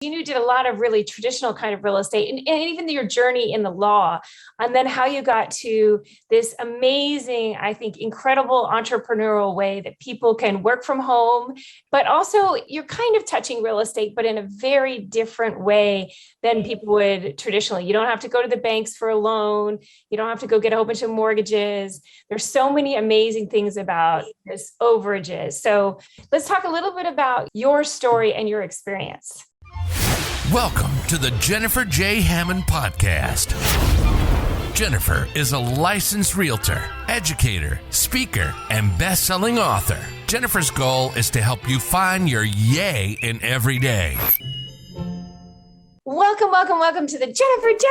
You did a lot of really traditional kind of real estate and even your journey in the law, and then how you got to this amazing, I think, incredible entrepreneurial way that people can work from home, but also you're kind of touching real estate, but in a very different way than people would traditionally. You don't have to go to the banks for a loan. You don't have to go get a whole bunch of mortgages. There's so many amazing things about this overages. So let's talk a little bit about your story and your experience. Welcome to the Jennifer J. Hammond Podcast. Jennifer is a licensed realtor, educator, speaker, and best-selling author. Jennifer's goal is to help you find your yay in every day. Welcome to the Jennifer J.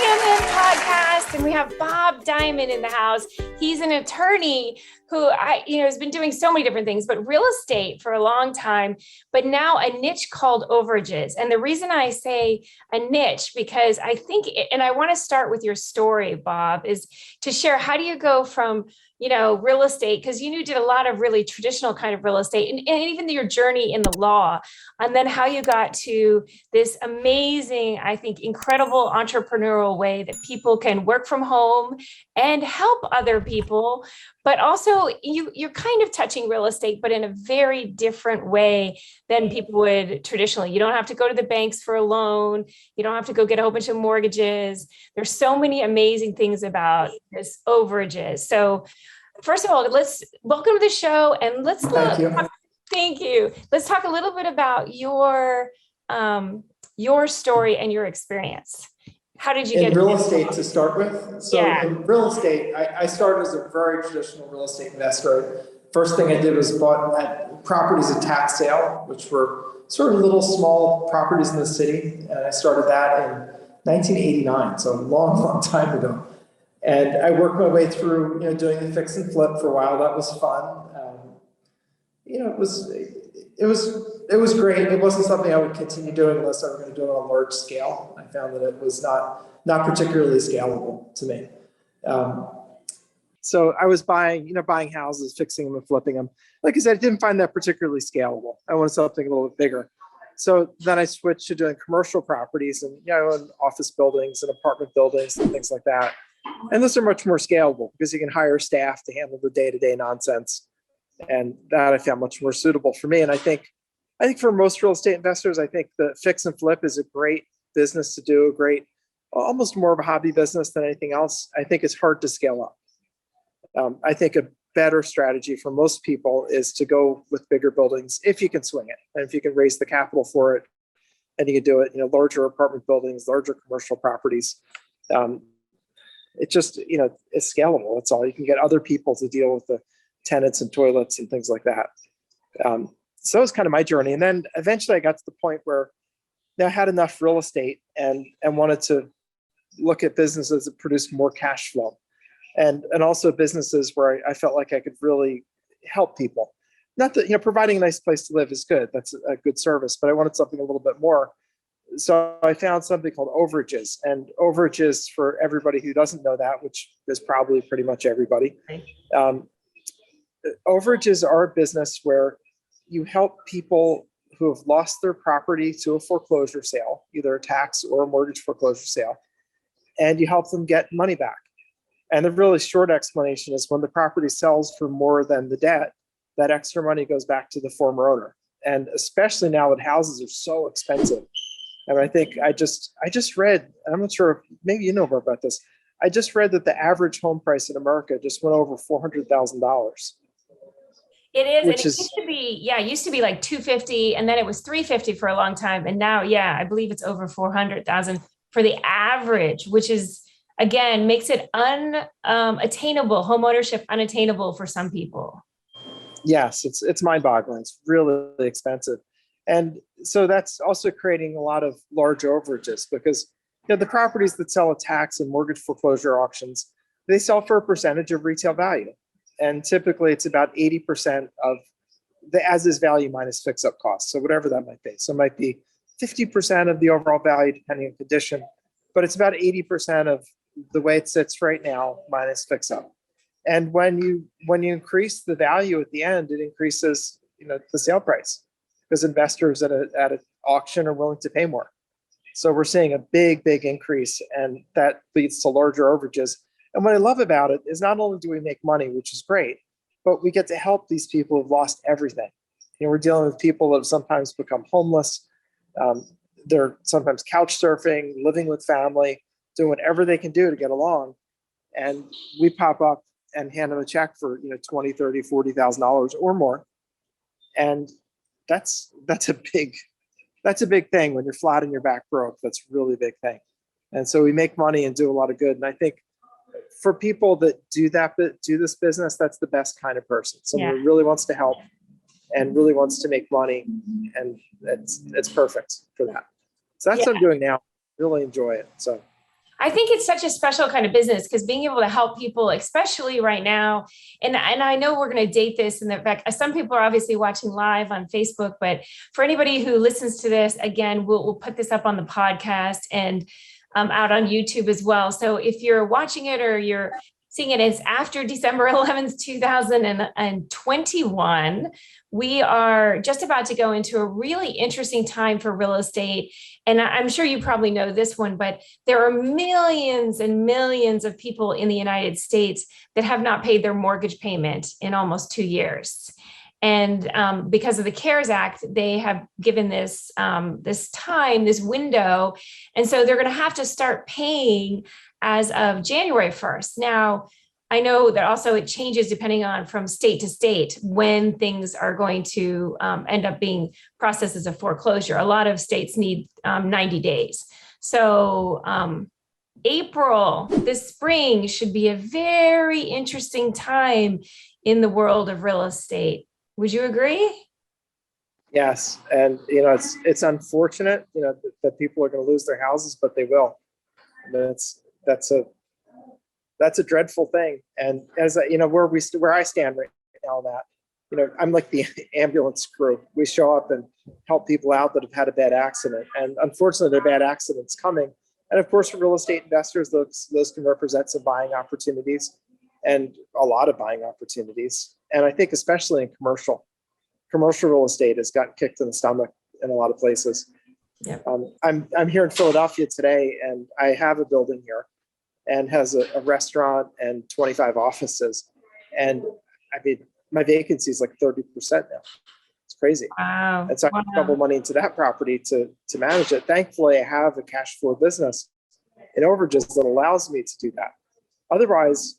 Hammond Podcast. And we have Bob Diamond in the house. He's an attorney who has been doing so many different things, but real estate for a long time, but now a niche called overages. And the reason I say a niche, because I think, and I want to start with your story, Bob, is to share, how do you go from real estate, because you did a lot of really traditional kind of real estate and even your journey in the law, and then how you got to this amazing, I think, incredible entrepreneurial way that people can work from home and help other people, but also you're kind of touching real estate, but in a very different way than people would traditionally. You don't have to go to the banks for a loan. You don't have to go get a whole bunch of mortgages. There's so many amazing things about this overages. So first of all, let's welcome to the show and let's look. Thank you. Let's talk a little bit about your story and your experience. How did you get in real estate to start with? So yeah. In real estate, I started as a very traditional real estate investor. First thing I did was bought properties at tax sale, which were sort of little small properties in the city. And I started that in 1989, so a long time ago. And I worked my way through, doing the fix and flip for a while. That was fun. It was great. It wasn't something I would continue doing unless I were going to do it on a large scale. I found that it was not particularly scalable to me. So I was buying houses, fixing them and flipping them. Like I said, I didn't find that particularly scalable. I wanted something a little bit bigger. So then I switched to doing commercial properties and, and office buildings and apartment buildings and things like that. And those are much more scalable because you can hire staff to handle the day-to-day nonsense. And that I found much more suitable for me. And I think for most real estate investors, I think the fix and flip is a great business to do, almost more of a hobby business than anything else. I think it's hard to scale up. I think a better strategy for most people is to go with bigger buildings if you can swing it and if you can raise the capital for it and you can do it, larger apartment buildings, larger commercial properties. It just, it's scalable. That's all. You can get other people to deal with the tenants and toilets and things like that. So it was kind of my journey. And then eventually I got to the point where I had enough real estate and wanted to look at businesses that produced more cash flow and also businesses where I felt like I could really help people. Not that, providing a nice place to live is good. That's a good service, but I wanted something a little bit more. So I found something called overages, and overages, for everybody who doesn't know that, which is probably pretty much everybody. Overages are a business where you help people who have lost their property to a foreclosure sale, either a tax or a mortgage foreclosure sale, and you help them get money back. And the really short explanation is when the property sells for more than the debt, that extra money goes back to the former owner. And especially now that houses are so expensive. And I think I just read, and I'm not sure if maybe you know more about this. I just read that the average home price in America just went over $400,000. It is. And it used to be like 250, and then it was 350 for a long time. And now, I believe it's over 400,000 for the average, which is, again, makes it unattainable, home ownership unattainable for some people. Yes, it's mind-boggling. It's really expensive. And so that's also creating a lot of large overages because the properties that sell at tax and mortgage foreclosure auctions, they sell for a percentage of retail value. And typically it's about 80% of the as-is value minus fix-up costs. So whatever that might be. So it might be 50% of the overall value depending on condition, but it's about 80% of the way it sits right now minus fix-up. And when you increase the value at the end, it increases the sale price. because investors at an auction are willing to pay more. So we're seeing a big increase, and that leads to larger overages. And what I love about it is not only do we make money, which is great, but we get to help these people who've lost everything. We're dealing with people that have sometimes become homeless. They're sometimes couch surfing, living with family, doing whatever they can do to get along. And we pop up and hand them a check for, $20, $30, $40,000 or more. And that's a big thing when you're flat on your back broke. That's a really big thing. And so we make money and do a lot of good. And I think for people that do this business, that's the best kind of person. Someone who really wants to help and really wants to make money, and it's perfect for that. So that's what I'm doing now. Really enjoy it. So I think it's such a special kind of business, because being able to help people, especially right now, and I know we're going to date this, and in fact, some people are obviously watching live on Facebook, but for anybody who listens to this, again, we'll put this up on the podcast and out on YouTube as well. So if you're watching it or you're seeing it, it's after December 11th, 2021. We are just about to go into a really interesting time for real estate. And I'm sure you probably know this one, but there are millions and millions of people in the United States that have not paid their mortgage payment in almost 2 years. And because of the CARES Act, they have given this window. And so they're going to have to start paying as of January 1st. Now, I know that also it changes depending on from state to state when things are going to end up being processed as a foreclosure. A lot of states need 90 days. So April, this spring, should be a very interesting time in the world of real estate. Would you agree? Yes. And, it's unfortunate, that people are going to lose their houses, but they will. And that's a dreadful thing. And as where I stand right now, that, I'm like the ambulance crew. We show up and help people out that have had a bad accident. And unfortunately, there are bad accidents coming. And of course, for real estate investors, those can represent some buying opportunities, and a lot of buying opportunities. And I think especially in commercial real estate has gotten kicked in the stomach in a lot of places. Yep. I'm here in Philadelphia today, and I have a building here and has a restaurant and 25 offices. And I mean, my vacancy is like 30% now. It's crazy. Wow. And so I double money into that property to manage it. Thankfully, I have a cash flow business in overages that allows me to do that. Otherwise,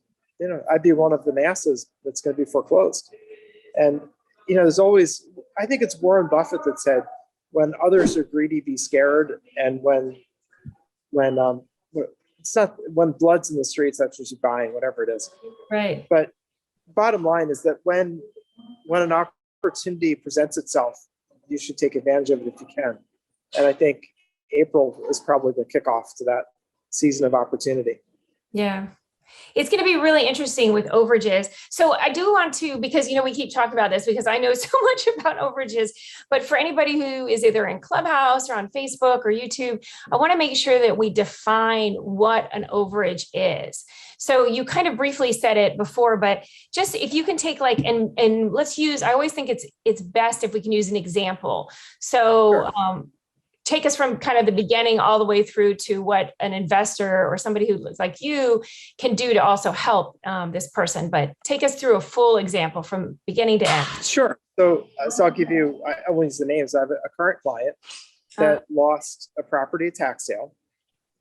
I'd be one of the masses that's going to be foreclosed. And, there's always, I think it's Warren Buffett that said, when others are greedy, be scared. And when blood's in the streets, that's what you're buying, whatever it is. Right. But bottom line is that when an opportunity presents itself, you should take advantage of it if you can. And I think April is probably the kickoff to that season of opportunity. Yeah. It's going to be really interesting with overages. So I do want to, because, we keep talking about this because I know so much about overages, but for anybody who is either in Clubhouse or on Facebook or YouTube, I want to make sure that we define what an overage is. So you kind of briefly said it before, but just if you can take and let's use, I always think it's best if we can use an example. So, sure. Take us from kind of the beginning all the way through to what an investor or somebody who looks like you can do to also help this person. But take us through a full example from beginning to end. Sure. So I'll give you, I won't use the names. I have a current client that lost a property tax sale.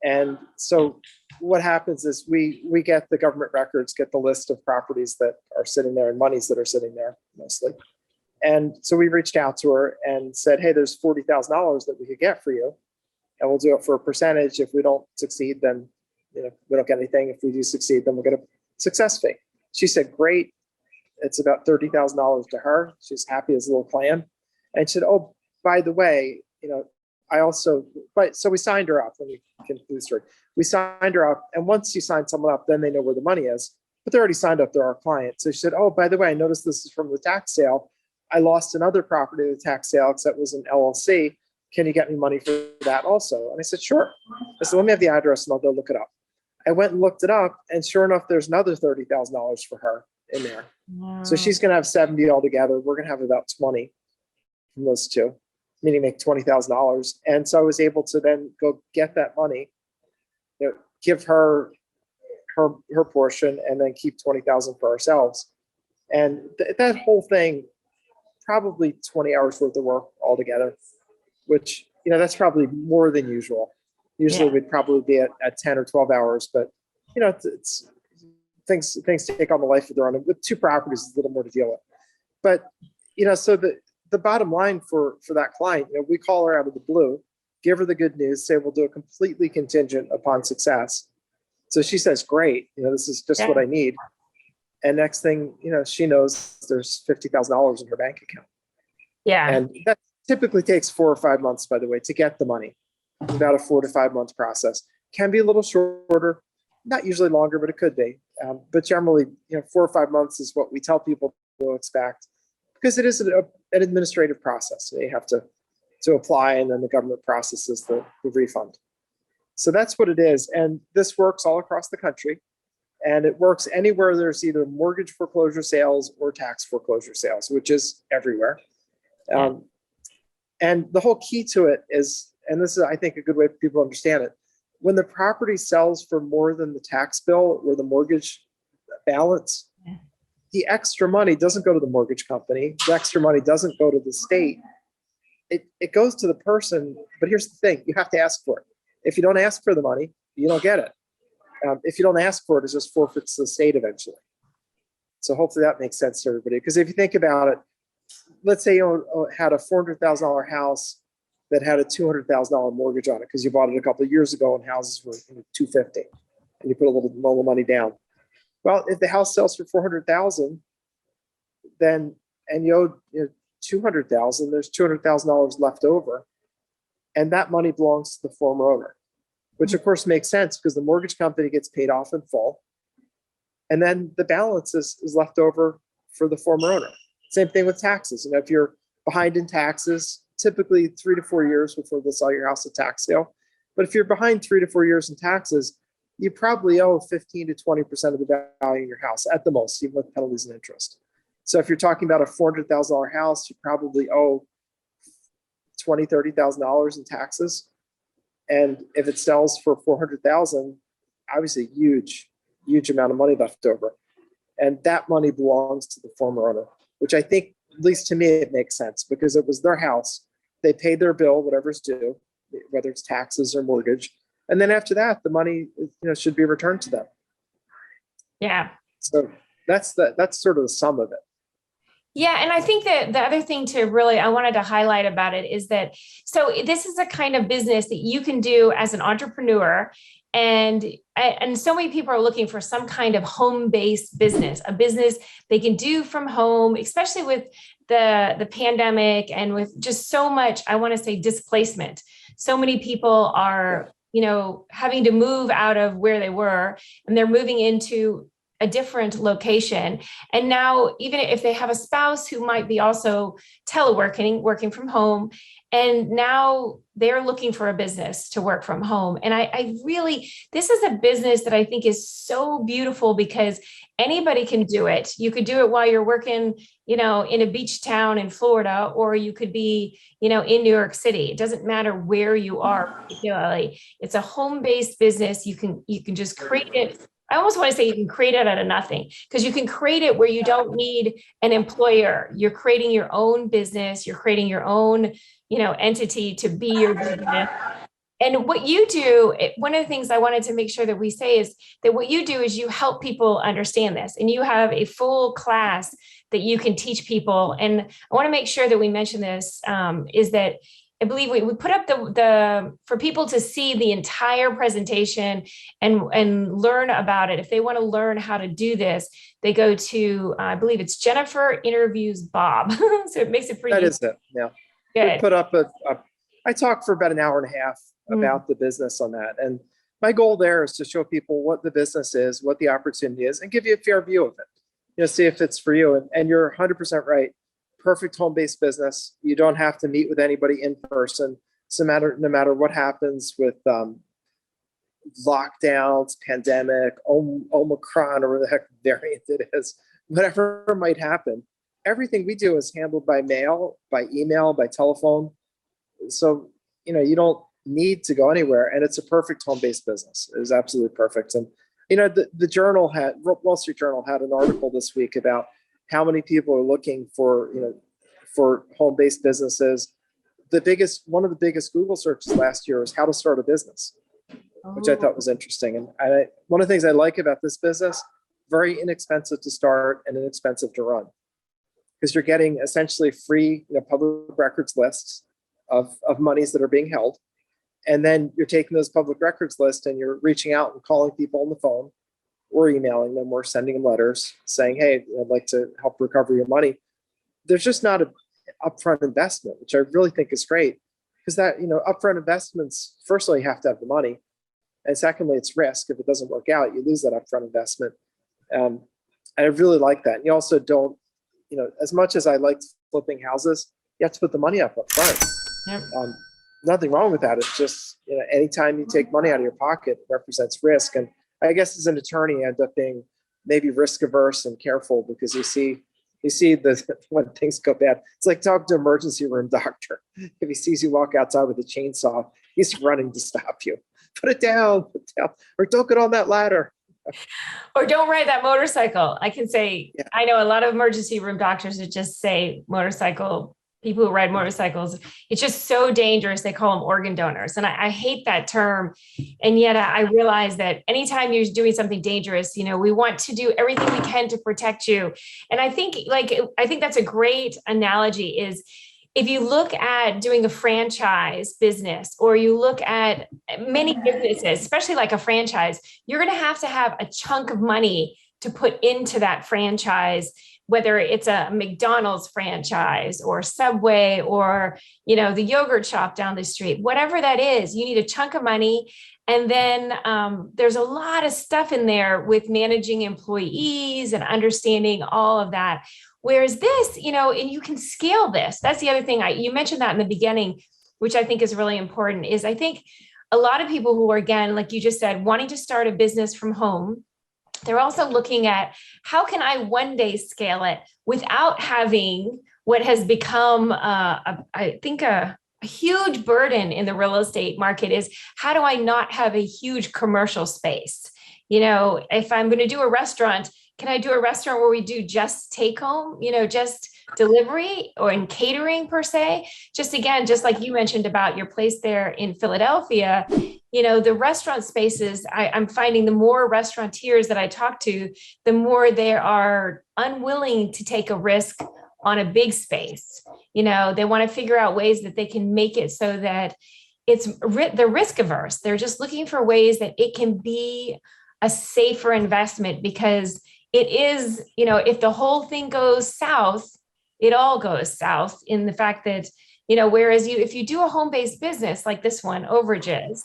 And so what happens is we get the government records, get the list of properties that are sitting there and monies that are sitting there mostly. And so we reached out to her and said, hey, there's $40,000 that we could get for you. And we'll do it for a percentage. If we don't succeed, then we don't get anything. If we do succeed, then we'll get a success fee. She said, great. It's about $30,000 to her. She's happy as a little clam. And she said, oh, by the way, so we signed her up. Let me conclude the story. We signed her up. And once you sign someone up, then they know where the money is. But they're already signed up. They're our client. So she said, oh, by the way, I noticed this is from the tax sale. I lost another property at the tax sale, except it was an LLC. Can you get me money for that also? And I said, sure. I said, let me have the address and I'll go look it up. I went and looked it up, and sure enough, there's another $30,000 for her in there. Wow. So she's going to have 70 altogether. We're going to have about 20 from those two. meaning make $20,000. And so I was able to then go get that money, give her her portion, and then keep 20,000 for ourselves. And that whole thing, probably 20 hours worth of work altogether, which, that's probably more than usual. Usually we'd probably be at 10 or 12 hours, but it's things take on the life of their own. With two properties, it's a little more to deal with. But, so the bottom line for that client, we call her out of the blue, give her the good news, say we'll do a completely contingent upon success. So she says, great, this is just what I need. And next thing, she knows there's $50,000 in her bank account. Yeah. And that typically takes 4 or 5 months, by the way, to get the money. It's about a 4 to 5 month process. Can be a little shorter, not usually longer, but it could be. But generally, 4 or 5 months is what we tell people to expect, because it is an administrative process. They have to apply, and then the government processes the refund. So that's what it is. And this works all across the country. And it works anywhere there's either mortgage foreclosure sales or tax foreclosure sales, which is everywhere. And the whole key to it is, and this is, I think, a good way for people to understand it, when the property sells for more than the tax bill or the mortgage balance, the extra money doesn't go to the mortgage company. The extra money doesn't go to the state. It goes to the person. But here's the thing, you have to ask for it. If you don't ask for the money, you don't get it. If you don't ask for it, it just forfeits to the state eventually. So hopefully that makes sense to everybody. Because if you think about it, let's say you had a $400,000 house that had a $200,000 mortgage on it because you bought it a couple of years ago and houses were $250,000 and you put a little money down. Well, if the house sells for $400,000, then and you owe $200,000, there's $200,000 left over, and that money belongs to the former owner, which of course makes sense because the mortgage company gets paid off in full, and then the balance is left over for the former owner. Same thing with taxes. If you're behind in taxes, typically 3 to 4 years before they'll sell your house at tax sale. But if you're behind 3 to 4 years in taxes, you probably owe 15 to 20% of the value of your house at the most, even with penalties and interest. So if you're talking about a $400,000 house, you probably owe $20,000, $30,000 in taxes. And if it sells for $400,000, obviously huge amount of money left over. And that money belongs to the former owner, which I think, at least to me, it makes sense because it was their house. They paid their bill, whatever's due, whether it's taxes or mortgage. And then after that, the money, should be returned to them. Yeah. So that's sort of the sum of it. Yeah. And I think that the other thing I wanted to highlight about it is that, so this is a kind of business that you can do as an entrepreneur. And so many people are looking for some kind of home-based business, a business they can do from home, especially with the pandemic and with just so much, I want to say, displacement. So many people are, having to move out of where they were, and they're moving into a different location. And now, even if they have a spouse who might be also working from home, and now they're looking for a business to work from home. And I really, this is a business that I think is so beautiful because anybody can do it. You could do it while you're working, in a beach town in Florida, or you could be, in New York City. It doesn't matter where you are particularly. It's a home-based business. You can just create it. I almost want to say you can create it out of nothing, because you can create it where you don't need an employer. You're creating your own business. You're creating your own, entity to be your business. And what you do, one of the things I wanted to make sure that we say is that what you do is you help people understand this, and you have a full class that you can teach people. And I want to make sure that we mention this, is that I believe we put up the for people to see the entire presentation and learn about it. If they want to learn how to do this, they go to, I believe it's Jennifer Interviews Bob. So it makes it pretty. That is it. Yeah. Good. We put up I talked for about an hour and a half about the business on that. And my goal there is to show people what the business is, what the opportunity is, and give you a fair view of it. See if it's for you. And you're 100% right. Perfect home-based business. You don't have to meet with anybody in person. So no matter what happens with lockdowns, pandemic, Omicron, or whatever the heck variant it is, whatever might happen, everything we do is handled by mail, by email, by telephone. So, you don't need to go anywhere, and it's a perfect home-based business. It is absolutely perfect. And, the Journal Wall Street Journal had an article this week about how many people are looking for home-based businesses. One of the biggest Google searches last year was how to start a business, which I thought was interesting. And one of the things I like about this business, very inexpensive to start and inexpensive to run, because you're getting essentially free public records lists of monies that are being held. And then you're taking those public records lists and you're reaching out and calling people on the phone or emailing them or sending them letters saying, hey, I'd like to help recover your money. There's just not an upfront investment, which I really think is great, because that, upfront investments, firstly, you have to have the money. And secondly, it's risk. If it doesn't work out, you lose that upfront investment. And I really like that. And you also don't, as much as I like flipping houses, you have to put the money up front. Yep. Nothing wrong with that. It's just, anytime you take money out of your pocket, it represents risk. And I guess as an attorney, I end up being maybe risk averse and careful, because you see when things go bad. It's like talking to an emergency room doctor. If he sees you walk outside with a chainsaw, he's running to stop you. Put it down, or don't get on that ladder. Or don't ride that motorcycle. I can say, yeah. I know a lot of emergency room doctors that just say people who ride motorcycles, it's just so dangerous. They call them organ donors. And I hate that term. And yet I realize that anytime you're doing something dangerous, we want to do everything we can to protect you. And I think that's a great analogy is, if you look at doing a franchise business, or you look at many businesses, especially like a franchise, you're going to have a chunk of money to put into that franchise, whether it's a McDonald's franchise or Subway or, the yogurt shop down the street, whatever that is, you need a chunk of money. And then there's a lot of stuff in there with managing employees and understanding all of that. Whereas this, and you can scale this. That's the other thing. You mentioned that in the beginning, which I think is really important, is I think a lot of people who are, again, like you just said, wanting to start a business from home, they're also looking at how can I one day scale it without having what has become, I think, a huge burden in the real estate market is, how do I not have a huge commercial space? If I'm going to do a restaurant, can I do a restaurant where we do just take home, just delivery or in catering per se? Just like you mentioned about your place there in Philadelphia, the restaurant spaces, I'm finding the more restaurateurs that I talk to, the more they are unwilling to take a risk on a big space. They want to figure out ways that they can make it so that they're risk averse. They're just looking for ways that it can be a safer investment, because it is, if the whole thing goes south, it all goes south, in the fact that, whereas if you do a home-based business like this one, overages,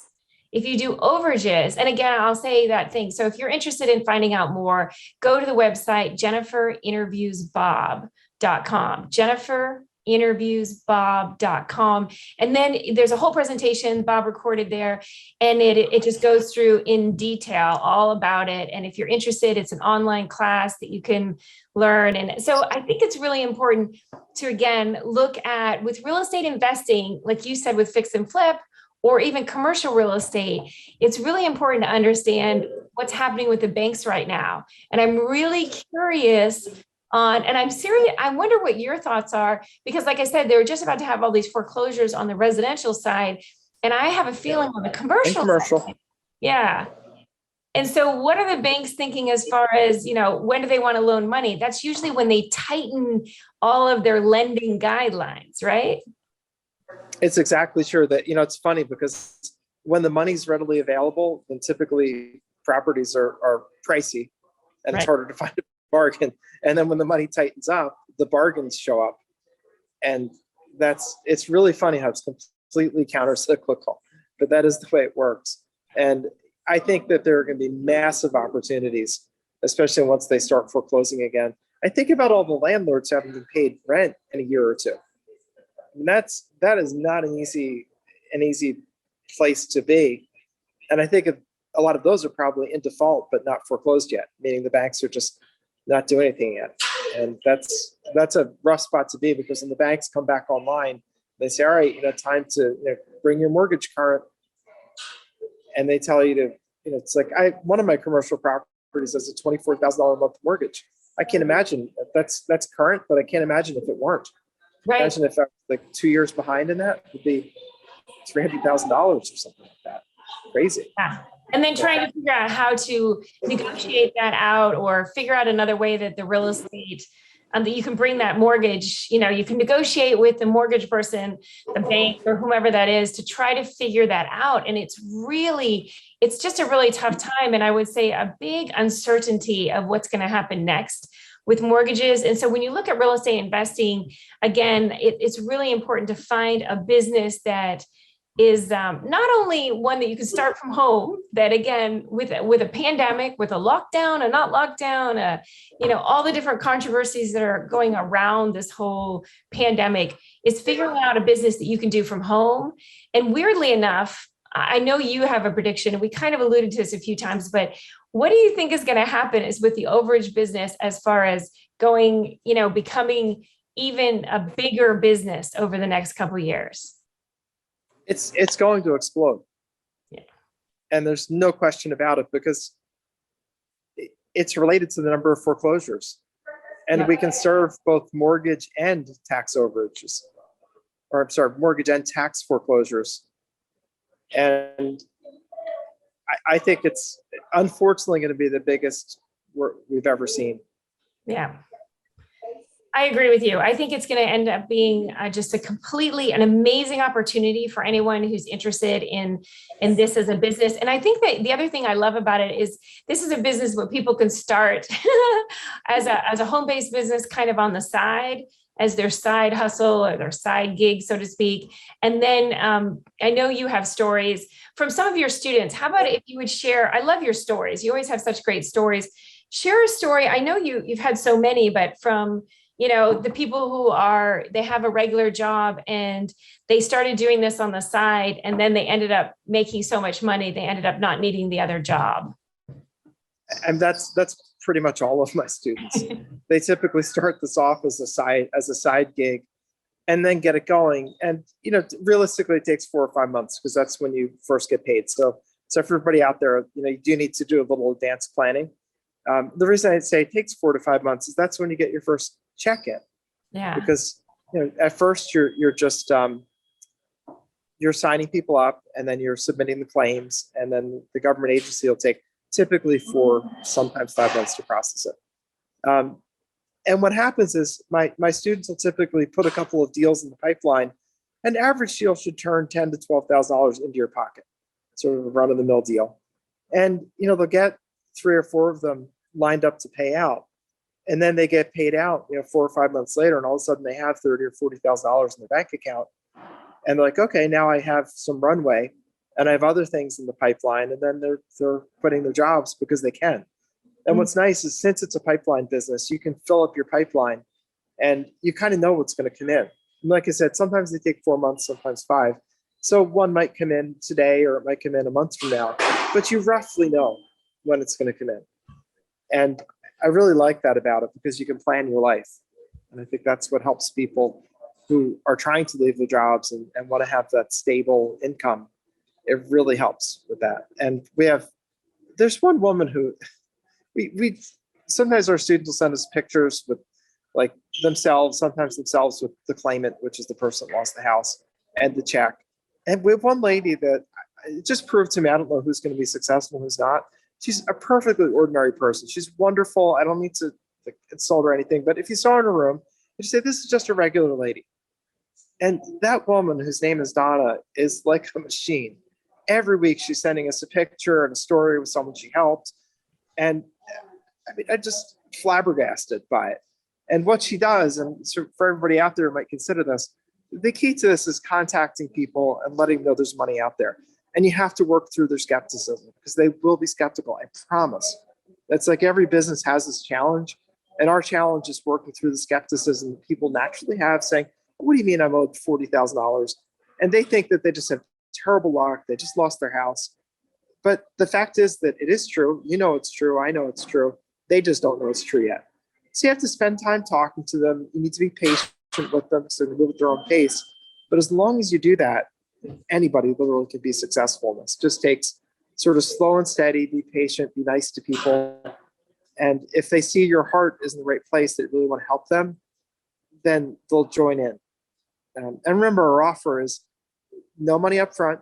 if you do overages, and again, I'll say that thing. So if you're interested in finding out more, go to the website, jenniferinterviewsbob.com, jenniferinterviewsbob.com. And then there's a whole presentation Bob recorded there, and it just goes through in detail all about it. And if you're interested, it's an online class that you can learn. And so I think it's really important to, again, look at, with real estate investing, like you said, with fix and flip, or even commercial real estate, it's really important to understand what's happening with the banks right now. And I'm really curious and I'm serious. I wonder what your thoughts are, because like I said, they were just about to have all these foreclosures on the residential side. And I have a feeling on the commercial side. Yeah. And so what are the banks thinking as far as, when do they want to loan money? That's usually when they tighten all of their lending guidelines, right? It's exactly true that, it's funny, because when the money's readily available, then typically properties are pricey, and It's harder to find a bargain. And then when the money tightens up, the bargains show up. And it's really funny how it's completely counter-cyclical, but that is the way it works. And I think that there are going to be massive opportunities, especially once they start foreclosing again. I think about all the landlords who haven't been paid rent in a year or two. And that is not an easy place to be. And I think a lot of those are probably in default, but not foreclosed yet, meaning the banks are just not doing anything yet. And that's a rough spot to be, because when the banks come back online, They say, all right, time to bring your mortgage current. And they tell you to, it's like one of my commercial properties has a $24,000 a month mortgage. I can't imagine that's current, but I can't imagine if it weren't. Right. Imagine if I was like 2 years behind in that, it would be $300,000 or something like that. Crazy. Yeah. And then trying to figure out how to negotiate that out or figure out another way that the real estate, that you can bring that mortgage, you can negotiate with the mortgage person, the bank or whomever that is to try to figure that out. And it's just a really tough time. And I would say a big uncertainty of what's going to happen next with mortgages. And so when you look at real estate investing, again, it's really important to find a business that is not only one that you can start from home, that again, with a pandemic, with a lockdown, a not lockdown, all the different controversies that are going around this whole pandemic, is figuring out a business that you can do from home. And weirdly enough, I know you have a prediction, and we kind of alluded to this a few times, but what do you think is going to happen is with the overage business as far as going, becoming even a bigger business over the next couple of years? It's going to explode. Yeah. And there's no question about it, because it's related to the number of foreclosures. And Yeah. we can serve both mortgage and tax overages, or I'm sorry, mortgage and tax foreclosures. And I think it's unfortunately going to be the biggest we've ever seen. Yeah. I agree with you. I think it's going to end up being just an amazing opportunity for anyone who's interested in this as a business. And I think that the other thing I love about it is this is a business where people can start as a home-based business kind of on the side, as their side hustle or their side gig, so to speak. And then I know you have stories from some of your students. How about if you would share? I love your stories. You always have such great stories. Share a story. I know you've had so many, but from the people who they have a regular job and they started doing this on the side, and then they ended up making so much money, they ended up not needing the other job. And that's pretty much all of my students. They typically start this off as a side gig and then get it going. And, realistically it takes 4 or 5 months, because that's when you first get paid. So for everybody out there, you do need to do a little advanced planning. The reason I say it takes 4 to 5 months is that's when you get your first check in. Yeah. Because at first you're just you're signing people up, and then you're submitting the claims, and then the government agency will take typically 4, sometimes 5 months to process it. And what happens is my students will typically put a couple of deals in the pipeline. An average deal should turn $10,000 to $12,000 into your pocket, sort of a run-of-the-mill deal. And they'll get 3 or 4 of them lined up to pay out. And then they get paid out, 4 or 5 months later, and all of a sudden they have $30,000 or $40,000 in their bank account. And they're like, okay, now I have some runway, and I have other things in the pipeline. And then they're quitting their jobs because they can. And what's nice is, since it's a pipeline business, you can fill up your pipeline, and you kind of know what's going to come in. And like I said, sometimes they take 4 months, sometimes 5. So one might come in today, or it might come in a month from now, but you roughly know when it's going to come in. And I really like that about it, because you can plan your life. And I think that's what helps people who are trying to leave their jobs and want to have that stable income. It really helps with that. And there's one woman who we sometimes our students will send us pictures with sometimes themselves with the claimant, which is the person that lost the house, and the check. And we have one lady that it just proved to me, I don't know who's going to be successful and who's not. She's a perfectly ordinary person. She's wonderful. I don't need to insult her or anything, but if you saw her in a room, you'd say, this is just a regular lady. And that woman, whose name is Donna, is like a machine. Every week she's sending us a picture and a story with someone she helped. And I just flabbergasted by it. And what she does, and so for everybody out there who might consider this, the key to this is contacting people and letting them know there's money out there. And you have to work through their skepticism, because they will be skeptical, I promise. That's like every business has this challenge. And our challenge is working through the skepticism that people naturally have, saying, what do you mean I'm owed $40,000? And they think that they just have terrible luck. They just lost their house. But the fact is that it is true. It's true. I know it's true. They just don't know it's true yet. So you have to spend time talking to them. You need to be patient with them, so they move at their own pace. But as long as you do that, anybody literally can be successful in this. It just takes sort of slow and steady, be patient, be nice to people. And if they see your heart is in the right place, that you really want to help them, then they'll join in. And remember, our offer is no money up front.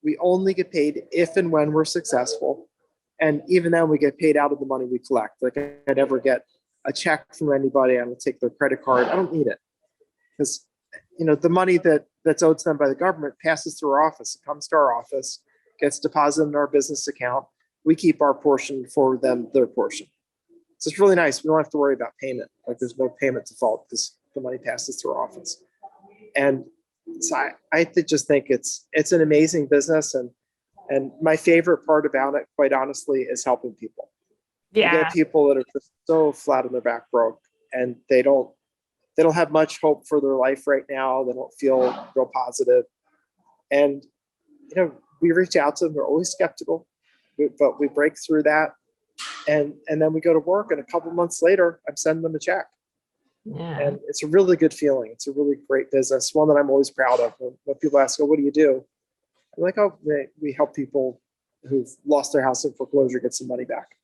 We only get paid if and when we're successful. And even then, we get paid out of the money we collect. Like, I never get a check from anybody. I don't take their credit card. I don't need it. Because, the money that's owed to them by the government passes through our office. It comes to our office, gets deposited in our business account. We keep our portion for them, their portion. So it's really nice. We don't have to worry about payment. Like, there's no payment default because the money passes through our office. And so I just think it's an amazing business. And my favorite part about it, quite honestly, is helping people. Yeah. You get people that are just so flat on their back broke, and they don't have much hope for their life right now. They don't feel real positive. And, we reach out to them. They're always skeptical, but we break through that. And then we go to work, and a couple months later, I'm sending them a check. Yeah. And it's a really good feeling. It's a really great business, one that I'm always proud of. When people ask, "Oh, what do you do?" I'm like, "Oh, we help people who've lost their house in foreclosure get some money back."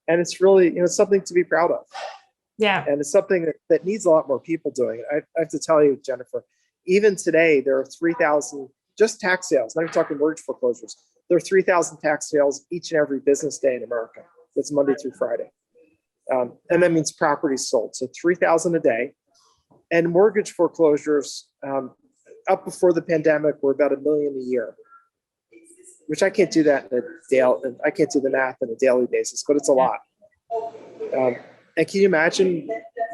And it's really, it's something to be proud of. Yeah. And it's something that needs a lot more people doing. I have to tell you, Jennifer, even today, there are 3,000 just tax sales. Not even talking mortgage foreclosures. There are 3,000 tax sales each and every business day in America. That's Monday through Friday. And that means properties sold. So 3,000 a day. And mortgage foreclosures up before the pandemic were about 1 million a year, which I can't do that I can't do the math on a daily basis, but it's a lot. And can you imagine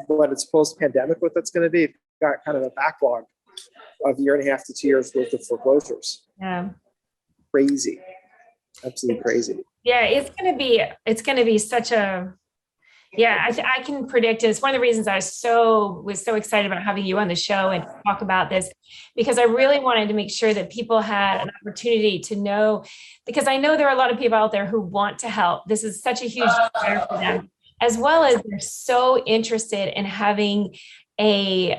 what it's post-pandemic, what that's going to be? You've got kind of a backlog of 1.5 to 2 years worth of foreclosures. Yeah. Crazy. Absolutely crazy. Yeah. It's going to be such a, I can predict it. It's one of the reasons I was so excited about having you on the show and talk about this, because I really wanted to make sure that people had an opportunity to know, because I know there are a lot of people out there who want to help. This is such a huge desire for them, as well as they're so interested in having a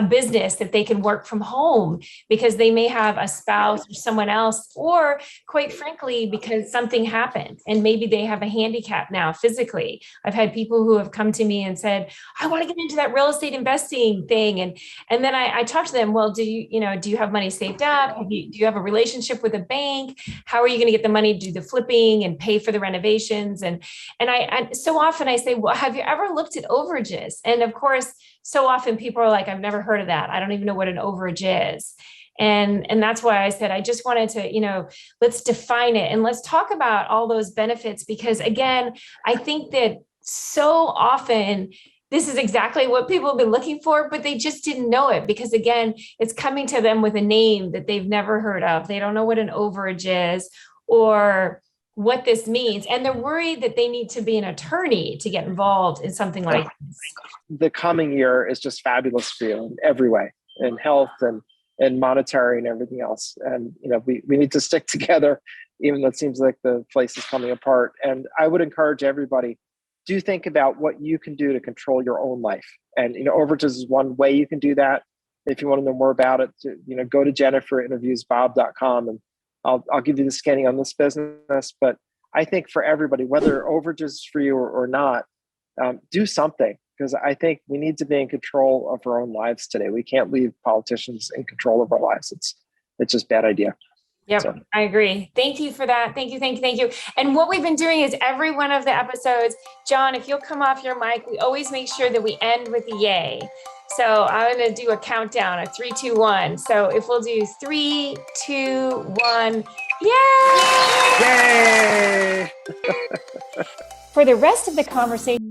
business that they can work from home because they may have a spouse or someone else, or quite frankly, because something happened and maybe they have a handicap now physically. I've had people who have come to me and said, "I want to get into that real estate investing thing." And then I talk to them, "Well, do you have money saved up? Do you have a relationship with a bank? How are you going to get the money to do the flipping and pay for the renovations?" And I so often I say, "Well, have you ever looked at overages?" And of course, so often people are like, "I've never heard of that. I don't even know what an overage is." And that's why I said, I just wanted to, let's define it and let's talk about all those benefits, because again, I think that so often this is exactly what people have been looking for, but they just didn't know it because again, it's coming to them with a name that they've never heard of. They don't know what an overage is or what this means. And they're worried that they need to be an attorney to get involved in something like this. The coming year is just fabulous for you in every way, in health and monetary and everything else. And, we need to stick together, even though it seems like the place is coming apart. And I would encourage everybody, do think about what you can do to control your own life. And, overages is one way you can do that. If you want to know more about it, go to jenniferinterviewsbob.com and I'll give you the skinny on this business. But I think for everybody, whether overages for you or not, do something, because I think we need to be in control of our own lives today. We can't leave politicians in control of our lives. It's just a bad idea. Yep, So. I agree. Thank you for that. Thank you. And what we've been doing is every one of the episodes, John, if you'll come off your mic, we always make sure that we end with a yay. So I'm going to do a countdown of 3, 2, 1. So if we'll do 3, 2, 1, yay! Yay! For the rest of the conversation,